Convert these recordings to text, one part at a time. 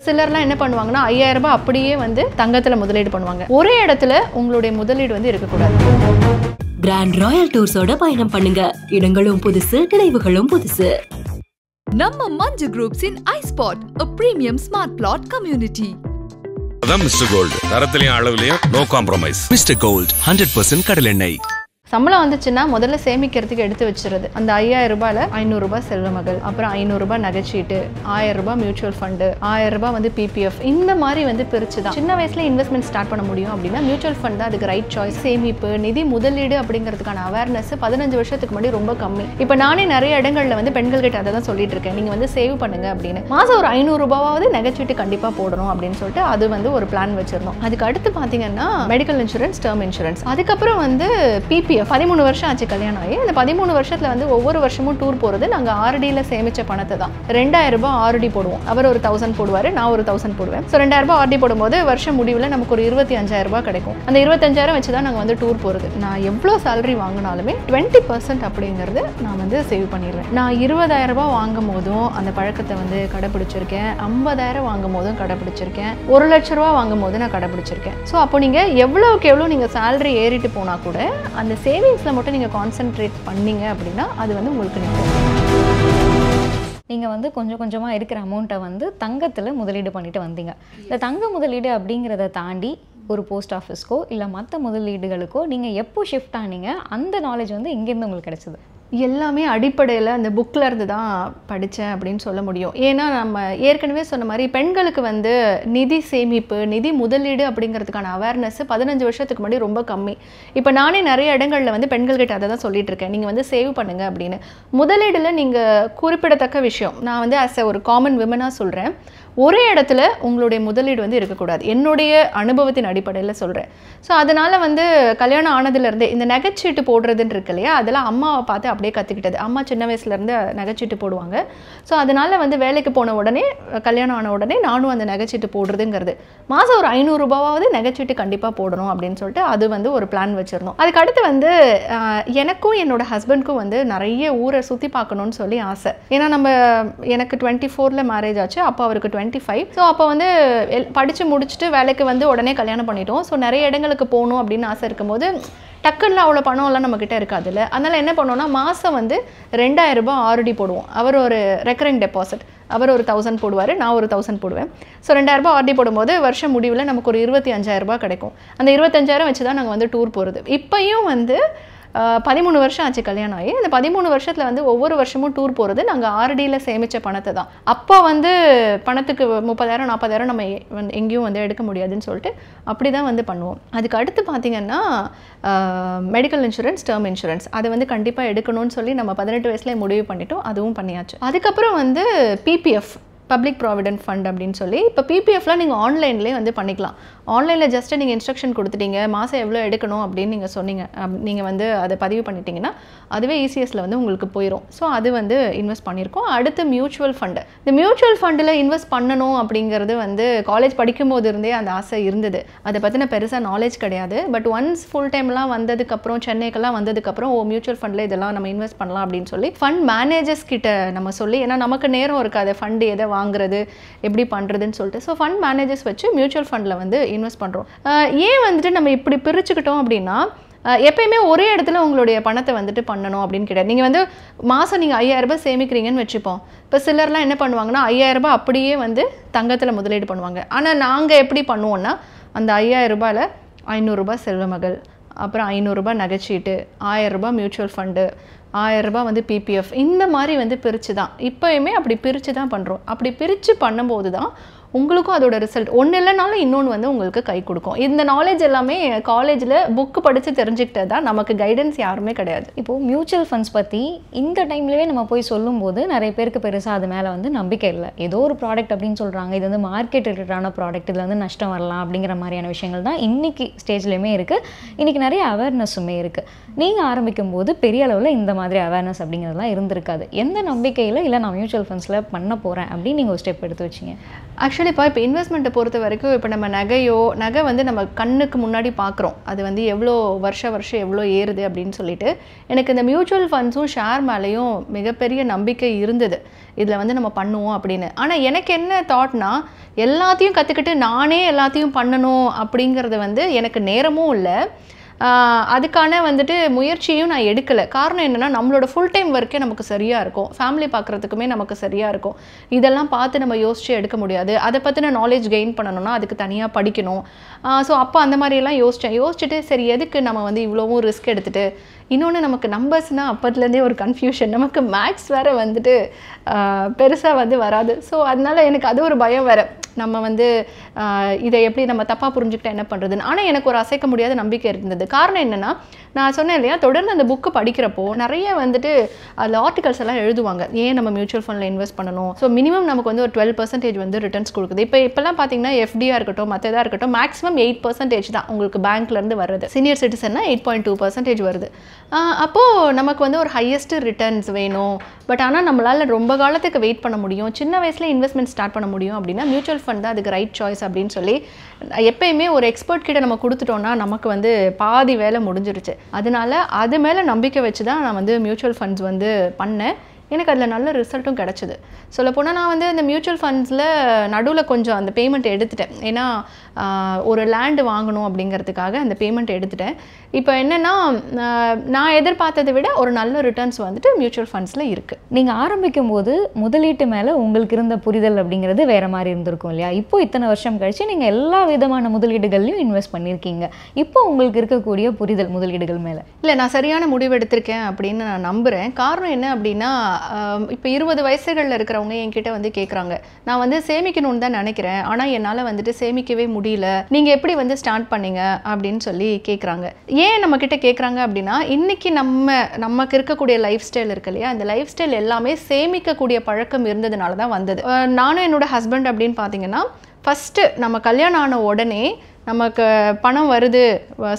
சிலர்லாம் என்ன பண்ணுவாங்கன்னா 5000 ரூபாய் அப்படியே வந்து தங்கத்துல முதலீடு பண்ணுவாங்க. ஒரே இடத்துல உங்களுடைய முதலீடு வந்து இருக்கக்கூடாது. கிராண்ட் ராயல் டூர்ஸோட பயணம் பண்ணுங்க. இடங்களும் புதுசு, நினைவுகளும் புதுசு. நம்ம Manju groups in iSpot, a premium smart plot community. அதான் மிஸ்டர் கோல்டு, தரத்திலையும் அளவுலையும் நோ காம்ப்ரமைஸ். மிஸ்டர் கோல்ட் 100% கடலெண்ணெய். சம்பளம் வந்துச்சுன்னா முதல்ல சேமிக்கிறதுக்கு எடுத்து வச்சுருது. அந்த 5000 ரூபாயில் 500 ரூபாய் செல்வ மகள், அப்புறம் 500 ரூபாய் நகைச்சீட்டு, 1000 ரூபாய் மியூச்சுவல் ஃபண்டு, 1000 ரூபாய் வந்து பிபிஎஃப், இந்த மாதிரி வந்து பிரிச்சு தான் சின்ன வயசுல இன்வெஸ்ட்மெண்ட் ஸ்டார்ட் பண்ண முடியும். அப்படின்னா மியூச்சுவல் ஃபண்ட் தான் அதுக்கு ரைட் சாய்ஸ். சேமிப்பு, நிதி முதலீடு அப்படிங்கிறதுக்கான அவேர்னஸ் 15 வருஷத்துக்கு முன்னாடி ரொம்ப கம்மி. இப்போ நானே நிறைய இடங்கள்ல வந்து பெண்கள் கிட்ட அதை தான் சொல்லிட்டு இருக்கேன், நீங்க வந்து சேவ் பண்ணுங்க அப்படின்னு. மாசம் ஒரு 500 ரூபாவது நகைச்சீட்டு கண்டிப்பா போடணும் அப்படின்னு சொல்லிட்டு அது வந்து ஒரு பிளான் வச்சிருந்தோம். அதுக்கு அடுத்து பாத்தீங்கன்னா மெடிக்கல் இன்சூரன்ஸ், டேர்ம் இன்சூரன்ஸ், அதுக்கப்புறம் வந்து பிபிஎஃப். 13 வருஷம் ஆச்சு கல்யாணம் ஆகி. அந்த 13 வருஷத்துல வந்து ஒவ்வொரு வருஷமும் டூர் போறது நாங்க ஆர்டியில சேமிச்ச பணத்தை தான். 2000 ரூபாய் ஆர்டி போடுவோம். அவர் ஒரு 1000 போடுவாரு, நான் ஒரு 1000 போடுவேன். ஸோ 2000 ரூபாய் ஆர்டி போடும்போது வருஷம் முடிவில் நமக்கு ஒரு 25000 ரூபாய் கிடைக்கும். அந்த 25000 வச்சு தான் நாங்கள் வந்து டூர் போகிறது. நான் எவ்வளோ சேலரி வாங்கினாலுமே 20% அப்படிங்கிறது நான் வந்து சேவ் பண்ணிடுவேன். நான் 20000 ரூபாய் வாங்கும் போதும் அந்த பழக்கத்தை வந்து கடைப்பிடிச்சிருக்கேன். 50000 வாங்கும் போதும் கடைப்பிடிச்சிருக்கேன். 1 லட்ச ரூபா வாங்கும் போது நான் கடைப்பிடிச்சிருக்கேன். ஸோ அப்போ நீங்கள் எவ்வளோக்கு எவ்வளோ நீங்கள் சேலரி ஏறிட்டு போனால் கூட அந்த சேவிங்ஸில் மட்டும் நீங்கள் கான்சென்ட்ரேட் பண்ணீங்க அப்படின்னா அது வந்து உங்களுக்கு நிற்கும். நீங்கள் வந்து கொஞ்சம் கொஞ்சமாக இருக்கிற அமௌண்ட்டை வந்து தங்கத்தில் முதலீடு பண்ணிட்டு வந்தீங்க. இந்த தங்க முதலீடு அப்படிங்கிறத தாண்டி ஒரு போஸ்ட் ஆஃபீஸ்க்கோ இல்லை மற்ற முதலீடுகளுக்கோ நீங்கள் எப்போ ஷிஃப்ட் ஆனீங்க? அந்த நாலேஜ் வந்து எங்கேருந்து உங்களுக்கு கிடைச்சது? எல்லாமே அடிப்படையில் அந்த புக்கில் இருந்து தான் படித்தேன் அப்படின்னு சொல்ல முடியும். ஏன்னா நம்ம ஏற்கனவே சொன்ன மாதிரி பெண்களுக்கு வந்து நிதி சேமிப்பு, நிதி முதலீடு அப்படிங்கிறதுக்கான அவேர்னஸ் 15 வருஷத்துக்கு முன்னாடி ரொம்ப கம்மி. இப்போ நானே நிறைய இடங்களில் வந்து பெண்கள்கிட்ட அதை தான் சொல்லிட்டு இருக்கேன், நீங்கள் வந்து சேவ் பண்ணுங்க அப்படின்னு. முதலீடில் நீங்கள் குறிப்பிடத்தக்க விஷயம், நான் வந்து ஒரு காமன் விமனாக சொல்கிறேன், ஒரே இடத்துல உங்களுடைய முதலீடு வந்து இருக்கக்கூடாது. என்னுடைய அனுபவத்தின் அடிப்படையில் சொல்கிறேன். ஸோ அதனால் வந்து கல்யாணம் ஆனதுலேருந்தே இந்த நகைச்சீட்டு போடுறதுன்னு இருக்கு இல்லையா, அதெல்லாம் அம்மாவை பார்த்து அப்படியே கற்றுக்கிட்டது. அம்மா சின்ன வயசுலேருந்து நகைச்சீட்டு போடுவாங்க. ஸோ அதனால் வந்து வேலைக்கு போன உடனே, கல்யாணம் ஆன உடனே நானும் அந்த நகைச்சீட்டு போடுறதுங்கிறது. மாதம் ஒரு 500 ரூபாவது நகைச்சீட்டு கண்டிப்பாக போடணும் அப்படின்னு சொல்லிட்டு அது வந்து ஒரு பிளான் வச்சுருந்தோம். அதுக்கு அடுத்து வந்து எனக்கும் என்னோட ஹஸ்பண்ட்க்கும் வந்து நிறைய ஊரை சுற்றி பார்க்கணுன்னு சொல்லி ஆசை. ஏன்னா எனக்கு 24ல் மேரேஜ் ஆச்சு, அப்போ அவருக்கு 25. ஸோ அப்போ வந்து படித்து முடிச்சுட்டு வேலைக்கு வந்து உடனே கல்யாணம் பண்ணிட்டோம். ஸோ நிறைய இடங்களுக்கு போகணும் அப்படின்னு ஆசை இருக்கும்போது டக்குன்னு அவ்வளோ பணம்லாம் நம்மக்கிட்ட இருக்காதுல்ல. அதனால் என்ன பண்ணோன்னா மாதம் வந்து 2000 ரூபாய் ஆர்டி போடுவோம். அவர் ஒரு ரெக்கரிங் டெபாசிட், அவர் ஒரு 1000 போடுவார், நான் ஒரு 1000 போடுவேன். ஸோ 2000 ரூபாய் ஆர்டி போடும்போது வருஷம் முடிவில் நமக்கு ஒரு 25000 ரூபாய் கிடைக்கும். அந்த 25000 வச்சு தான் நாங்கள் வந்து டூர் போகிறது. இப்போயும் வந்து 13 வருஷம் ஆச்சு கல்யாணம் ஆகி. அந்த 13 வருஷத்தில் வந்து ஒவ்வொரு வருஷமும் டூர் போகிறது நாங்கள் ஆர்டியில் சேமித்த பணத்தை தான். அப்போ வந்து பணத்துக்கு 30000 40000 நம்ம எங்கேயும் வந்து எடுக்க முடியாதுன்னு சொல்லிட்டு அப்படி தான் வந்து பண்ணுவோம். அதுக்கு அடுத்து பார்த்திங்கன்னா மெடிக்கல் இன்சூரன்ஸ், டேர்ம் இன்சூரன்ஸ், அதை வந்து கண்டிப்பாக எடுக்கணும்னு சொல்லி நம்ம 18 வயசுல முடிவு பண்ணிட்டோம். அதுவும் பண்ணியாச்சு. அதுக்கப்புறம் வந்து பிபிஎஃப், பப்ளிக் ப்ராவிடென்ட் ஃபண்ட் அப்படின்னு சொல்லி, இப்போ பிபிஎஃப்லாம் நீங்கள் ஆன்லைன்லேயே வந்து பண்ணிக்கலாம். ஆன்லைனில் ஜஸ்ட்டு நீங்கள் இன்ஸ்ட்ரக்ஷன் கொடுத்துட்டீங்க, மாதம் எவ்வளோ எடுக்கணும் அப்படின்னு நீங்கள் சொன்னீங்க, நீங்கள் வந்து அதை பதிவு பண்ணிட்டீங்கன்னா அதுவே இசிஎஸ்சில் வந்து உங்களுக்கு போயிடும். ஸோ அது வந்து இன்வெஸ்ட் பண்ணியிருக்கோம். அடுத்து மியூச்சுவல் ஃபண்டு. இந்த மியூச்சுவல் ஃபண்டில் இன்வெஸ்ட் பண்ணணும் அப்படிங்கிறது வந்து காலேஜ் படிக்கும்போது இருந்தே அந்த ஆசை இருந்தது. அதை பற்றின பெருசாக நாலேஜ் கிடையாது. பட் ஒன்ஸ் ஃபுல் டைம்லாம் வந்ததுக்கப்புறம், சென்னைக்கெல்லாம் வந்ததுக்கப்புறம், மியூச்சுவல் ஃபண்டில் இதெல்லாம் நம்ம இன்வெஸ்ட் பண்ணலாம் அப்படின்னு சொல்லி ஃபண்ட் மேனேஜர்ஸ் கிட்ட நம்ம சொல்லி, ஏன்னா நமக்கு நேரம் இருக்காது ஃபண்டு எதை வாங்குறது எப்படி பண்ணுறதுன்னு சொல்லிட்டு, ஸோ ஃபண்ட் மேனேஜர்ஸ் வச்சு மியூச்சுவல் ஃபண்டில் வந்து இன்வெஸ்ட் பண்ணுறோம். ஏன் வந்துட்டு நம்ம இப்படி பிரிச்சுக்கிட்டோம் அப்படின்னா, எப்பயுமே ஒரே இடத்துல உங்களுடைய பணத்தை வந்துட்டு பண்ணணும் அப்படின்னு கிடையாது. நீங்கள் வந்து மாதம் நீங்கள் 5000 ரூபாய் சேமிக்கிறீங்கன்னு வச்சுப்போம். இப்போ சிலர்லாம் என்ன பண்ணுவாங்கன்னா 5000 ரூபாய் அப்படியே வந்து தங்கத்தில் முதலீடு பண்ணுவாங்க. ஆனால் நாங்கள் எப்படி பண்ணுவோன்னா, அந்த 5000 ரூபாயில் 500 ரூபாய் செல்வ மகள், அப்புறம் 500 ரூபாய் நகைச்சீட்டு, 1000 ரூபாய் மியூச்சுவல் ஃபண்டு, 1000 ரூபாய் வந்து பிபிஎஃப், இந்த மாதிரி வந்து பிரித்து தான் இப்போயுமே அப்படி பிரித்து தான் பண்ணுறோம். அப்படி பிரித்து பண்ணும்போது தான் உங்களுக்கும் அதோட ரிசல்ட் ஒன்று இல்லைனாலும் இன்னொன்று வந்து உங்களுக்கு கை கொடுக்கும். இந்த நாலேஜ் எல்லாமே காலேஜில் புக்கு படித்து தெரிஞ்சுக்கிட்டது தான், நமக்கு கைடன்ஸ் யாருமே கிடையாது. இப்போது மியூச்சுவல் ஃபண்ட்ஸ் பற்றி இந்த டைம்லேயே நம்ம போய் சொல்லும்போது நிறைய பேருக்கு பெருசாக அது மேலே வந்து நம்பிக்கை இல்லை. ஏதோ ஒரு ப்ராடக்ட் அப்படின்னு சொல்கிறாங்க, இது வந்து மார்க்கெட் ரிலேட்டடான ப்ராடக்ட், இதில் வந்து நஷ்டம் வரலாம் அப்படிங்கிற மாதிரியான விஷயங்கள் தான் இன்றைக்கி ஸ்டேஜ்லேயுமே இருக்குது. இன்றைக்கி நிறைய அவேர்னஸுமே இருக்குது. நீங்கள் ஆரம்பிக்கும் போது பெரிய அளவில் இந்த மாதிரி அவேர்னஸ் அப்படிங்கிறதுலாம் இருந்திருக்காது. எந்த நம்பிக்கையில் இல்லை நான் மியூச்சுவல் ஃபண்ட்ஸில் பண்ண போகிறேன் அப்படின்னு நீங்கள் ஒரு ஸ்டெப் எடுத்து வச்சிங்க? ஆக்சுவலி ஆக்சுவலி இப்போ இன்வெஸ்ட்மெண்ட்டை பொறுத்த வரைக்கும் இப்போ நம்ம நகை வந்து நம்ம கண்ணுக்கு முன்னாடி பார்க்குறோம், அது வந்து எவ்வளோ வருஷம் எவ்வளோ ஏறுது அப்படின்னு சொல்லிட்டு. எனக்கு இந்த மியூச்சுவல் ஃபண்ட்ஸும் ஷேர் மேலேயும் மிகப்பெரிய நம்பிக்கை இருந்தது, இதில் வந்து நம்ம பண்ணுவோம் அப்படின்னு. ஆனால் எனக்கு என்ன தாட்னா, எல்லாத்தையும் கற்றுக்கிட்டு நானே எல்லாத்தையும் பண்ணணும் அப்படிங்கிறது வந்து எனக்கு நேரமும் இல்லை, அதுக்கான வந்துட்டு முயற்சியும் நான் எடுக்கலை. காரணம் என்னென்னா, நம்மளோட ஃபுல் டைம் ஒர்க்கே நமக்கு சரியாக இருக்கும், ஃபேமிலி பார்க்குறதுக்குமே நமக்கு சரியாக இருக்கும். இதெல்லாம் பார்த்து நம்ம யோசித்து எடுக்க முடியாது. அதை பற்றின நாலேஜ் கெயின் பண்ணணும்னா அதுக்கு தனியாக படிக்கணும். ஸோ அப்போ அந்த மாதிரியெல்லாம் யோசிச்சுட்டு சரி எதுக்கு நம்ம வந்து இவ்வளோவும் ரிஸ்க் எடுத்துகிட்டு. இன்னொன்று நமக்கு நம்பர்ஸ்னால் அப்போதுலேருந்தே ஒரு கன்ஃபியூஷன், நமக்கு மேக்ஸ் வேறு வந்துட்டு பெருசாக வந்து வராது. ஸோ அதனால் எனக்கு அது ஒரு பயம் வேறு, நம்ம வந்து இதை எப்படி நம்ம தப்பாக புரிஞ்சுக்கிட்டா என்ன பண்ணுறதுன்னு. ஆனால் எனக்கு ஒரு அசைக்க முடியாத நம்பிக்கை இருந்தது. காரணம் என்னென்னா, நான் சொன்னேன் இல்லையா, தொடர்ந்து அந்த புக்கு படிக்கிறப்போ நிறைய வந்துட்டு அதில் ஆர்டிகல்ஸ் எல்லாம் எழுதுவாங்க, ஏன் நம்ம மியூச்சுவல் ஃபண்டில் இன்வெஸ்ட் பண்ணணும். ஸோ மினிமம் நமக்கு வந்து ஒரு 12% வந்து ரிட்டர்ன்ஸ் கொடுக்குது. இப்போல்லாம் பார்த்தீங்கன்னா எஃப்டியாக இருக்கட்டும் மற்றதாக இருக்கட்டும் மேக்ஸிமம் 8% தான் உங்களுக்கு பேங்க்லேருந்து வருது. சீனியர் சிட்டிசன்னா 8.2% வருது. அப்போது நமக்கு வந்து ஒரு ஹையஸ்ட் ரிட்டர்ன்ஸ் வேணும். பட் ஆனால் நம்மளால் ரொம்ப காலத்துக்கு வெயிட் பண்ண முடியும், சின்ன வயசில் இன்வெஸ்ட்மெண்ட் ஸ்டார்ட் பண்ண முடியும் அப்படின்னா மியூச்சுவல் ஃபண்ட் தான் அதுக்கு ரைட் சாய்ஸ் அப்படின்னு சொல்லி எப்பயுமே ஒரு எக்ஸ்பர்ட் கிட்ட நம்ம கொடுத்துட்டோம்னா நமக்கு வந்து பாதி வேலை முடிஞ்சிருச்சு. அதனால அது மேலே நம்பிக்கை வச்சு தான் நான் வந்து மியூச்சுவல் ஃபண்ட்ஸ் வந்து பண்ணேன். எனக்கு அதில் நல்ல ரிசல்ட்டும் கிடச்சிது. சொல்லப்போனால் நான் வந்து அந்த மியூச்சுவல் ஃபண்ட்ஸில் நடுவில் கொஞ்சம் அந்த பேமெண்ட் எடுத்துட்டேன், ஏன்னா ஒரு லேண்டு வாங்கணும் அப்படிங்கிறதுக்காக அந்த பேமெண்ட் எடுத்துட்டேன். இப்போ என்னென்னா, நான் எதிர்பார்த்ததை விட ஒரு நல்ல ரிட்டர்ன்ஸ் வந்துட்டு மியூச்சுவல் ஃபண்ட்ஸில் இருக்குது. நீங்கள் ஆரம்பிக்கும் போது முதலீட்டு மேலே உங்களுக்கு இருந்த புரிதல் அப்படிங்கிறது வேறு மாதிரி இருந்திருக்கும் இல்லையா? இப்போ இத்தனை வருஷம் கழிச்சு நீங்கள் எல்லா விதமான முதலீடுகள்லையும் இன்வெஸ்ட் பண்ணியிருக்கீங்க. இப்போ உங்களுக்கு இருக்கக்கூடிய புரிதல் முதலீடுகள் மேலே? இல்லை, நான் சரியான முடிவு எடுத்திருக்கேன் அப்படின்னு நான் நம்புகிறேன். காரணம் என்ன அப்படின்னா, இப்போ 20 வயசுகளில் இருக்கிறவங்க என்கிட்ட வந்து கேட்குறாங்க, நான் வந்து சேமிக்கணும்னு தான் நினைக்கிறேன், ஆனால் என்னால் வந்துட்டு சேமிக்கவே முடியல, நீங்கள் எப்படி வந்து ஸ்டார்ட் பண்ணீங்க அப்படின்னு சொல்லி கேட்குறாங்க. ஏன் நம்மக்கிட்ட கேட்குறாங்க அப்படின்னா, இன்றைக்கி நமக்கு இருக்கக்கூடிய லைஃப் ஸ்டைல் இருக்கு இல்லையா, அந்த லைஃப் ஸ்டைல் எல்லாமே சேமிக்கக்கூடிய பழக்கம் இருந்ததுனால தான் வந்தது. நானும் என்னோட ஹஸ்பண்ட் அப்படின்னு பார்த்தீங்கன்னா, ஃபஸ்ட்டு நம்ம கல்யாணம் ஆன உடனே நமக்கு பணம் வருது,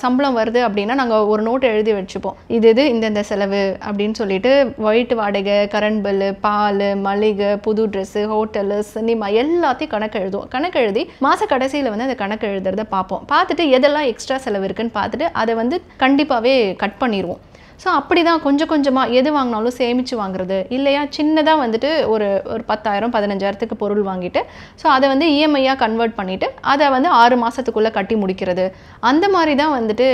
சம்பளம் வருது அப்படின்னா நாங்கள் ஒரு நோட் எழுதி வச்சுப்போம், இது இந்தந்த செலவு அப்படின்னு சொல்லிட்டு. வீட்டு வாடகை, கரண்ட் பில்லு, பால், மளிகை, புது ட்ரெஸ்ஸு, ஹோட்டலு, சினிமா எல்லாத்தையும் கணக்கு எழுதி மாத கடைசியில் வந்து அந்த கணக்கு எழுதுறத பார்ப்போம். பார்த்துட்டு எதெல்லாம் எக்ஸ்ட்ரா செலவு இருக்குன்னு பார்த்துட்டு அதை வந்து கண்டிப்பாகவே கட் பண்ணிடுவோம். ஸோ அப்படி தான் கொஞ்சம் கொஞ்சமாக எது வாங்கினாலும் சேமித்து வாங்குறது இல்லையா. சின்னதாக வந்துட்டு ஒரு 10,000 15,000க்கு பொருள் வாங்கிட்டு ஸோ அதை வந்து இஎம்ஐயாக கன்வெர்ட் பண்ணிவிட்டு அதை வந்து 6 மாதத்துக்குள்ளே கட்டி முடிக்கிறது, அந்த மாதிரி தான் வந்துட்டு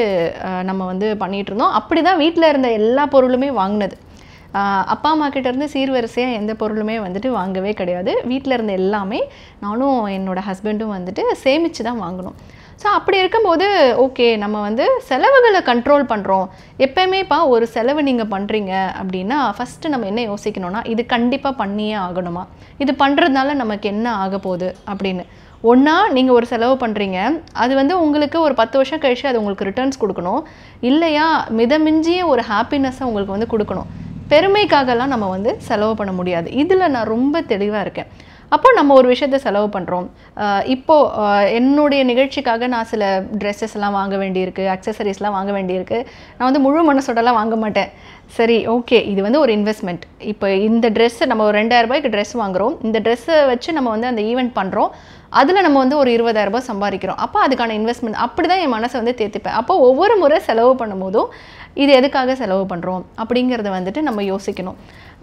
நம்ம வந்து பண்ணிகிட்டு இருந்தோம். அப்படி தான் வீட்டில் இருந்த எல்லா பொருளுமே வாங்கினது. அப்பா அம்மா கிட்டேருந்து சீர்வரிசையாக எந்த பொருளுமே வந்துட்டு வாங்கவே கிடையாது. வீட்டில் இருந்த எல்லாமே நானும் என்னோடய ஹஸ்பண்டும் வந்துட்டு சேமித்து தான் வாங்கணும். ஸோ அப்படி இருக்கும்போது ஓகே, நம்ம வந்து செலவுகளை கண்ட்ரோல் பண்ணுறோம். எப்போயுமேப்பா ஒரு செலவு நீங்கள் பண்ணுறீங்க அப்படின்னா ஃபஸ்ட்டு நம்ம என்ன யோசிக்கணும்னா, இது கண்டிப்பாக பண்ணியே ஆகணுமா, இது பண்ணுறதுனால நமக்கு என்ன ஆக போகுது அப்படின்னு. ஒன்றா நீங்கள் ஒரு செலவு பண்ணுறீங்க, அது வந்து உங்களுக்கு ஒரு 10 வருஷம் கழிச்சு அது உங்களுக்கு ரிட்டர்ன்ஸ் கொடுக்கணும், இல்லையா மிதமிஞ்சிய ஒரு ஹாப்பினஸ்ஸை உங்களுக்கு வந்து கொடுக்கணும். பெருமைக்காகலாம் நம்ம வந்து செலவு பண்ண முடியாது. இதில் நான் ரொம்ப தெளிவாக இருக்கேன். அப்போ நம்ம ஒரு விஷயத்தை செலவு பண்ணுறோம். இப்போது என்னுடைய நிகழ்ச்சிக்காக நான் சில ட்ரெஸ்ஸஸ்லாம் வாங்க வேண்டியிருக்கு, அக்சசரிஸ்லாம் வாங்க வேண்டியிருக்கு. நான் வந்து முழு மனசோடலாம் வாங்க மாட்டேன். சரி ஓகே, இது வந்து ஒரு இன்வெஸ்ட்மெண்ட். இப்போ இந்த ட்ரெஸ்ஸு நம்ம ஒரு 2,000 ரூபாய்க்கு ட்ரெஸ் வாங்குகிறோம், இந்த ட்ரெஸ்ஸை வச்சு நம்ம வந்து அந்த ஈவெண்ட் பண்ணுறோம், அதில் நம்ம வந்து ஒரு 20,000 ரூபாய் சம்பாதிக்கிறோம். அப்போ அதுக்கான இன்வெஸ்ட்மெண்ட் அப்படி தான் என் மனசை வந்து தேர்த்திப்பேன். அப்போ ஒவ்வொரு முறை செலவு பண்ணும்போதும் இது எதுக்காக செலவு பண்ணுறோம் அப்படிங்கிறத வந்துட்டு நம்ம யோசிக்கணும்.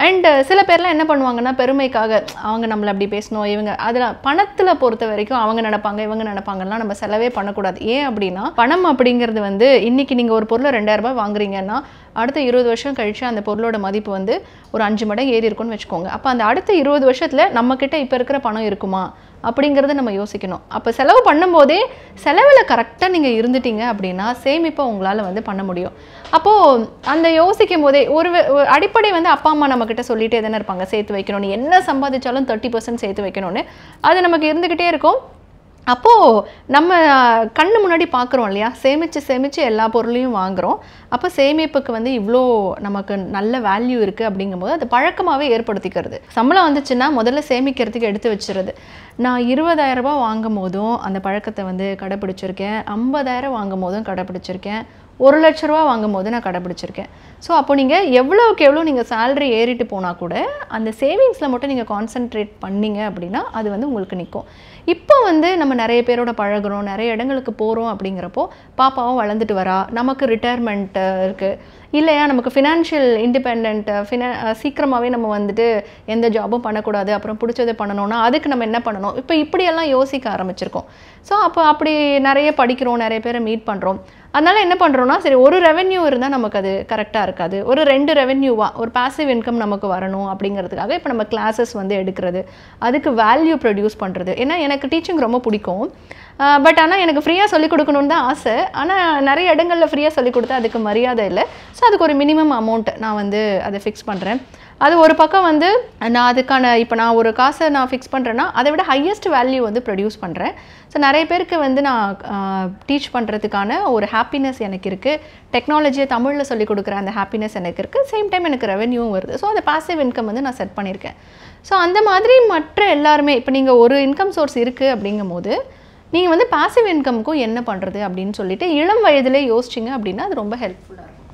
அண்ட் சில பேர்லாம் என்ன பண்ணுவாங்கன்னா, பெருமைக்காக அவங்க நம்மளை அப்படி பேசணும், இவங்க அதில் பணத்தில் பொறுத்த வரைக்கும் அவங்க நினைப்பாங்க இவங்க நினைப்பாங்கலாம் நம்ம செலவே பண்ணக்கூடாது. ஏன் அப்படின்னா, பணம் அப்படிங்கிறது வந்து இன்றைக்கி நீங்கள் ஒரு பொருளை 2,000 ரூபாய் வாங்குறீங்கன்னா அடுத்த 20 வருஷம் கழிச்சு அந்த பொருளோட மதிப்பு வந்து ஒரு 5 மடங்கு ஏறி இருக்கும்னு வச்சுக்கோங்க. அப்போ அந்த அடுத்த 20 வருஷத்தில் நம்மக்கிட்ட இப்போ இருக்கிற பணம் இருக்குமா அப்படிங்கிறத நம்ம யோசிக்கணும். அப்போ செலவு பண்ணும்போதே செலவில் கரெக்டாக நீங்கள் இருந்துட்டீங்க அப்படின்னா சேமிப்பை உங்களால் வந்து பண்ண முடியும். அப்போது அந்த யோசிக்கும் போதே ஒரு அடிப்படை வந்து அப்பா அம்மா நம்மக்கிட்ட சொல்லிகிட்டே தானே இருப்பாங்க, சேர்த்து வைக்கணும்னு, என்ன சம்பாதிச்சாலும் 30% சேர்த்து வைக்கணும்னு. அது நமக்கு இருந்துக்கிட்டே இருக்கும். அப்போது நம்ம கண்ணு முன்னாடி பார்க்குறோம் இல்லையா, சேமித்து எல்லா பொருளையும் வாங்குகிறோம். அப்போ சேமிப்புக்கு வந்து இவ்வளோ நமக்கு நல்ல வேல்யூ இருக்குது அப்படிங்கும்போது அது பழக்கமாகவே ஏற்படுத்திக்கிறது. சம்பளம் வந்துச்சுன்னா முதல்ல சேமிக்கிறதுக்கு எடுத்து வச்சுருது. நான் 20,000 ரூபாய் வாங்கும் போதும் அந்த பழக்கத்தை வந்து கடைப்பிடிச்சிருக்கேன், 50,000 வாங்கும் போதும் கடைப்பிடிச்சிருக்கேன், 1 லட்ச ரூபா வாங்கும் போது நான் கடைப்பிடிச்சிருக்கேன். ஸோ அப்போ நீங்கள் எவ்வளோக்கு எவ்வளோ நீங்கள் சேலரி ஏறிட்டு போனால் கூட அந்த சேவிங்ஸில் மட்டும் நீங்கள் கான்சென்ட்ரேட் பண்ணிங்க அப்படின்னா அது வந்து உங்களுக்கு நிற்கும். இப்போ வந்து நம்ம நிறைய பேரோட பழகுறோம், நிறைய இடங்களுக்கு போகிறோம் அப்படிங்கிறப்போ பாப்பாவும் வளர்ந்துட்டு வரா, நமக்கு ரிட்டையர்மெண்ட் இருக்குது இல்லையா, நமக்கு ஃபினான்ஷியல் இண்டிபெண்ட் சீக்கிரமாகவே நம்ம வந்துட்டு எந்த ஜாபும் பண்ணக்கூடாது, அப்புறம் பிடிச்சதை பண்ணணும்னா அதுக்கு நம்ம என்ன பண்ணணும், இப்போ இப்படியெல்லாம் யோசிக்க ஆரம்பிச்சிருக்கோம். ஸோ அப்போ அப்படி நிறைய படிக்கிறோம், நிறைய பேரை மீட் பண்ணுறோம். அதனால் என்ன பண்ணுறோன்னா, சரி ஒரு ரெவென்யூ இருந்தால் நமக்கு அது கரெக்டாக இருக்காது, ஒரு 2 ரெவென்யூவாக ஒரு பாசிவ் இன்கம் நமக்கு வரணும் அப்படிங்கிறதுக்காக இப்போ நம்ம கிளாஸஸ் வந்து எடுக்கிறது, அதுக்கு வேல்யூ ப்ரொடியூஸ் பண்ணுறது. ஏன்னா எனக்கு டீச்சிங் ரொம்ப பிடிக்கும், பட் ஆனால் எனக்கு ஃப்ரீயாக சொல்லிக் கொடுக்கணுன்னு தான் ஆசை. ஆனால் நிறைய இடங்களில் ஃப்ரீயாக சொல்லிக் கொடுத்தா அதுக்கு மரியாதை இல்லை. ஸோ அதுக்கு ஒரு மினிமம் அமௌண்ட் நான் வந்து அதை ஃபிக்ஸ் பண்ணுறேன். அது ஒரு பக்கம் வந்து நான் அதுக்கான இப்போ நான் ஒரு காசை நான் ஃபிக்ஸ் பண்ணுறேன்னா அதை விட ஹையஸ்ட் வேல்யூ வந்து ப்ரொடியூஸ் பண்ணுறேன். ஸோ நிறைய பேருக்கு வந்து நான் டீச் பண்ணுறதுக்கான ஒரு ஹாப்பினஸ் எனக்கு இருக்குது, டெக்னாலஜியை தமிழில் சொல்லிக் கொடுக்குற அந்த ஹாப்பினஸ் எனக்கு இருக்குது, சேம் டைம் எனக்கு ரெவென்யூவும் வருது. ஸோ அந்த பாசிவ் இன்கம் வந்து நான் செட் பண்ணியிருக்கேன். ஸோ அந்த மாதிரி மற்ற எல்லாருமே இப்போ நீங்கள் ஒரு இன்கம் சோர்ஸ் இருக்குது அப்படிங்கும் போது நீங்கள் வந்து பாசிவ் இன்கமுக்கும் என்ன பண்ணுறது அப்படின்னு சொல்லிட்டு இளம் வயதிலே யோசிச்சிங்க அப்படின்னா அது ரொம்ப ஹெல்ப்ஃபுல்லாக இருக்கும்.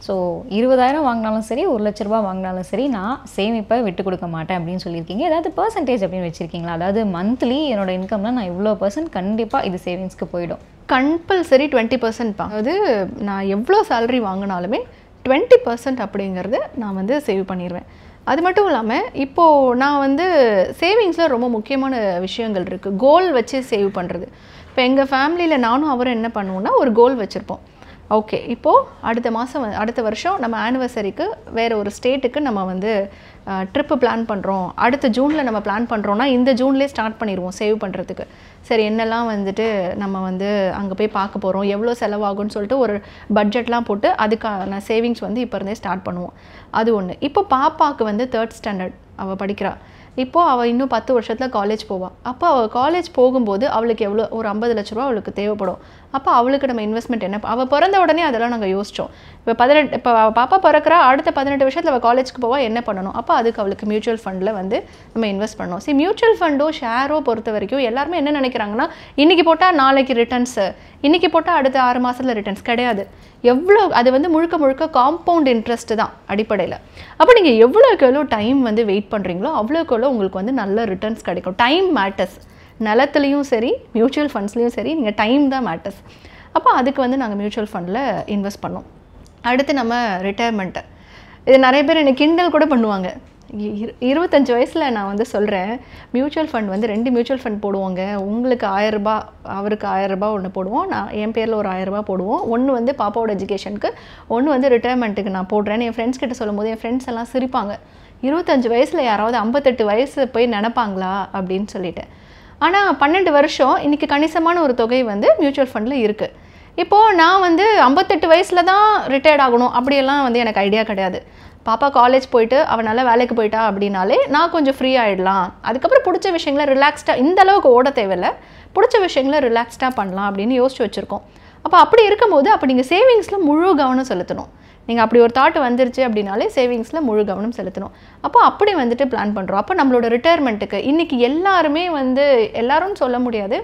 ஸோ 20,000 வாங்கினாலும் சரி, 1,00,000 வாங்கினாலும் சரி, நான் சேமிப்பை விட்டு கொடுக்க மாட்டேன் அப்படின்னு சொல்லியிருக்கீங்க. ஏதாவது பர்சன்டேஜ் அப்படின்னு வச்சுருக்கீங்களா? அதாவது மந்த்லி என்னோட இன்கம்ல நான் இவ்வளோ % கண்டிப்பாக இது சேவிங்ஸ்க்கு போயிடும். கம்பல்சரி 20% தான். அதாவது நான் எவ்வளோ சேலரி வாங்கினாலுமே 20% அப்படிங்கிறது நான் வந்து சேவ் பண்ணிடுவேன். அது மட்டும் இல்லாமல் இப்போது நான் வந்து சேவிங்ஸில் ரொம்ப முக்கியமான விஷயங்கள் இருக்குது. கோல் வச்சு சேவ் பண்ணுறது. இப்போ எங்கள் ஃபேமிலியில் நானும் அவரும் என்ன பண்ணுவோம்னா ஒரு கோல் வச்சுருப்போம். ஓகே, இப்போது அடுத்த வருஷம் நம்ம ஆனிவர்சரிக்கு வேறு ஒரு ஸ்டேட்டுக்கு நம்ம வந்து ட்ரிப்பு பிளான் பண்ணுறோம், அடுத்த ஜூனில் நம்ம பிளான் பண்ணுறோன்னா இந்த ஜூன்லேயே ஸ்டார்ட் பண்ணிடுவோம் சேவ் பண்ணுறதுக்கு. சரி என்னெல்லாம் வந்துட்டு நம்ம வந்து அங்கே போய் பார்க்க போகிறோம், எவ்வளோ செலவாகும்னு சொல்லிட்டு ஒரு பட்ஜெட்லாம் போட்டு அதுக்கான சேவிங்ஸ் வந்து இப்போ இருந்தே ஸ்டார்ட் பண்ணுவோம். அது ஒன்று. இப்போ பாப்பாவுக்கு வந்து 3rd ஸ்டாண்டர்ட் அவள் படிக்கிறா. இப்போது அவள் இன்னும் 10 வருஷத்தில் காலேஜ் போவாள். அப்போ அவள் காலேஜ் போகும்போது அவளுக்கு எவ்வளோ ஒரு 50 லட்ச ரூபா அவளுக்கு தேவைப்படும். அப்போ அவளுக்கு நம்ம இன்வெஸ்ட்மெண்ட் என்ன, அவள் பிறந்த உடனே அதெல்லாம் நாங்கள் யோசித்தோம். இப்போ பாப்பா பிறக்கிறா, அடுத்த 18 வருஷத்தில் அவள் காலேஜுக்கு போவா, என்ன பண்ணணும், அப்போ அதுக்கு அவளுக்கு மியூச்சுவல் ஃபண்டில் வந்து நம்ம இன்வெஸ்ட் பண்ணணும். சரி, மியூச்சுவல் ஃபண்டோ ஷேரோ பொறுத்த வரைக்கும் எல்லாருமே என்ன நினைக்கிறாங்கன்னா இன்றைக்கி போட்டால் நாளைக்கு ரிட்டர்ன்ஸு, இன்றைக்கி போட்டால் அடுத்த 6 மாதத்தில் ரிட்டர்ன்ஸ் கிடையாது. எவ்வளோ அது வந்து முழுக்க காம்பவுண்ட் இன்ட்ரெஸ்ட் தான் அடிப்படையில். அப்போ நீங்கள் எவ்வளோக்கு எவ்வளோ டைம் வந்து வெயிட் பண்ணுறீங்களோ அவ்வளோக்கு எவ்வளோ உங்களுக்கு வந்து நல்ல ரிட்டர்ன்ஸ் கிடைக்கும். Time matters. நிலத்துலையும் சரி மியூச்சுவல் ஃபண்ட்ஸ்லையும் சரி நீங்கள் டைம் தான் மேட்டர்ஸ். அப்போ அதுக்கு வந்து நாங்கள் மியூச்சுவல் ஃபண்டில் இன்வெஸ்ட் பண்ணோம். அடுத்து நம்ம ரிட்டையர்மெண்ட்டு. இது நிறைய பேர் எனக்கு கிண்டல் கூட பண்ணுவாங்க. 25 வயசில் நான் வந்து சொல்கிறேன், மியூச்சுவல் ஃபண்ட் வந்து 2 மியூச்சுவல் ஃபண்ட் போடுவோங்க, உங்களுக்கு 1000 ரூபாய், அவருக்கு 1000 ரூபாய் ஒன்று போடுவோம், நான் என் பேரில் ஒரு 1000 ரூபாய் போடுவோம், ஒன்று வந்து பாப்பாவோட எஜுகேஷனுக்கு, ஒன்று வந்து ரிட்டையர்மெண்ட்டுக்கு நான் போடுறேன்னு என் ஃப்ரெண்ட்ஸ் கிட்ட சொல்லும்போது என் ஃப்ரெண்ட்ஸ் எல்லாம் சிரிப்பாங்க. 25 வயசில் யாராவது 58 வயசு போய் நினைப்பாங்களா அப்படின்னு சொல்லிட்டு. ஆனால் 12 வருஷம் இன்றைக்கி கணிசமான ஒரு தொகை வந்து மியூச்சுவல் ஃபண்டில் இருக்குது. இப்போது நான் வந்து 58 வயசில் தான் ரிட்டையர்ட் ஆகணும் அப்படியெல்லாம் வந்து எனக்கு ஐடியா கிடையாது. பாப்பா காலேஜ் போயிட்டு அவள் நல்லா வேலைக்கு போயிட்டா அப்படின்னாலே நான் கொஞ்சம் ஃப்ரீ ஆகிடலாம், அதுக்கப்புறம் பிடிச்ச விஷயங்களை ரிலாக்ஸ்டாக, இந்த அளவுக்கு ஓட தேவையில்லை, பிடிச்ச விஷயங்களை ரிலாக்ஸ்டாக பண்ணலாம் அப்படின்னு யோசிச்சு வச்சுருக்கோம். அப்போ அப்படி இருக்கும்போது அப்போ நீங்கள் சேவிங்ஸில் முழு கவனம் செலுத்தணும். நீங்கள் அப்படி ஒரு தாட் வந்துருச்சு அப்படின்னாலே சேவிங்ஸில் முழு கவனம் செலுத்தணும். அப்போ அப்படி வந்துட்டு பிளான் பண்ணுறோம். அப்போ நம்மளோட ரிட்டையர்மெண்ட்டுக்கு இன்றைக்கி எல்லாருமே வந்து எல்லாரும் சொல்ல முடியாது,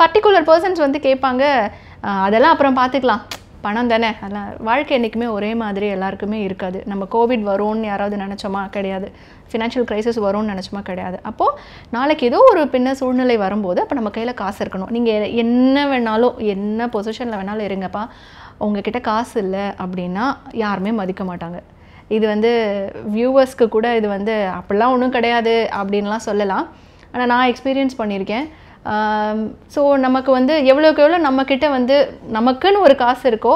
பர்டிகுலர் பர்சன்ஸ் வந்து கேட்பாங்க, அதெல்லாம் அப்புறம் பார்த்துக்கலாம், பணம் தானே, அதெல்லாம் வாழ்க்கை என்றைக்குமே ஒரே மாதிரி எல்லாருக்குமே இருக்காது. நம்ம கோவிட் வரும்னு யாராவது நினச்சோமா? கிடையாது. ஃபினான்ஷியல் க்ரைசிஸ் வரும்னு நினச்சோமா? கிடையாது. அப்போது நாளைக்கு ஏதோ ஒரு பின்ன சூழ்நிலை வரும்போது அப்போ நம்ம கையில் காசு இருக்கணும். நீங்கள் என்ன வேணாலும் என்ன பொசிஷனில் வேணாலும் இருங்கப்பா, உங்ககிட்ட காசு இல்லை அப்படின்னா யாருமே மதிக்க மாட்டாங்க. இது வந்து வியூவர்ஸ்க்கு கூட இது வந்து அப்படிலாம் ஒன்றும் கிடையாது அப்படின்லாம் சொல்லலாம். ஆனால் நான் எக்ஸ்பீரியன்ஸ் பண்ணியிருக்கேன். ஸோ நமக்கு வந்து எவ்வளோக்கு எவ்வளோ நம்மக்கிட்ட வந்து நமக்குன்னு ஒரு காசு இருக்கோ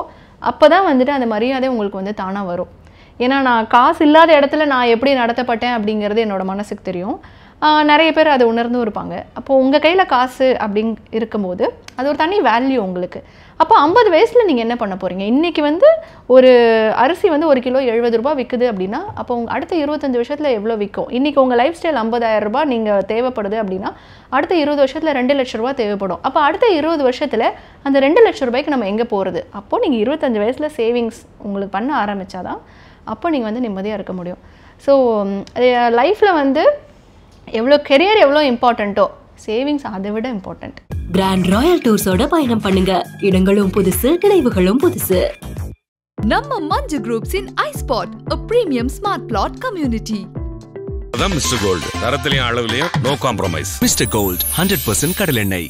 அப்போ தான் வந்துட்டு அந்த மரியாதை உங்களுக்கு வந்து தானாக வரும். ஏன்னா நான் காசு இல்லாத இடத்துல நான் எப்படி நடத்தப்பட்டேன் அப்படிங்கிறது என்னோடய மனசுக்கு தெரியும். நிறைய பேர் அதை உணர்ந்தும் இருப்பாங்க. அப்போது உங்கள் கையில் காசு அப்படிங் இருக்கும்போது அது ஒரு தனி வேல்யூ உங்களுக்கு. அப்போ 50 வயசில் நீங்கள் என்ன பண்ண போகிறீங்க? இன்றைக்கி வந்து ஒரு அரிசி வந்து 1 கிலோ 70 ரூபா விற்குது அப்படின்னா அப்போ உங்கள் அடுத்த 25 வருஷத்தில் எவ்வளோ விற்கும்? இன்றைக்கி உங்கள் லைஃப் ஸ்டைல் 50,000 ரூபாய் நீங்கள் தேவைப்படுது அப்படின்னா அடுத்த 20 வருஷத்தில் 2 லட்ச ரூபா தேவைப்படும். அப்போ அடுத்த 20 வருஷத்தில் அந்த 2 லட்ச ரூபாய்க்கு நம்ம எங்கே போகிறது? அப்போது நீங்கள் 25 வயசில் சேவிங்ஸ் உங்களுக்கு பண்ண ஆரம்பித்தாதான் அப்போ நீங்கள் வந்து நிம்மதியாக இருக்க முடியும். ஸோ லைஃப்பில் வந்து எவ்வளோ கெரியர் எவ்வளோ இம்பார்ட்டண்ட்டோ சேவிங்ஸ் அதை விட இம்பார்ட்டண்ட். கிராண்ட் ராயல் டூர்ஸோட பயணம் பண்ணுங்க. இடங்களும் புதுசு, நினைவுகளும் புதுசு. நம்ம Manju groups in iSpot a premium smart plot community. அதான் மிஸ்டர் கோல்டு, தரத்திலையும் அளவுலையும் நோ காம்ப்ரமைஸ். மிஸ்டர் கோல்ட் 100% கடலெண்ணெய்.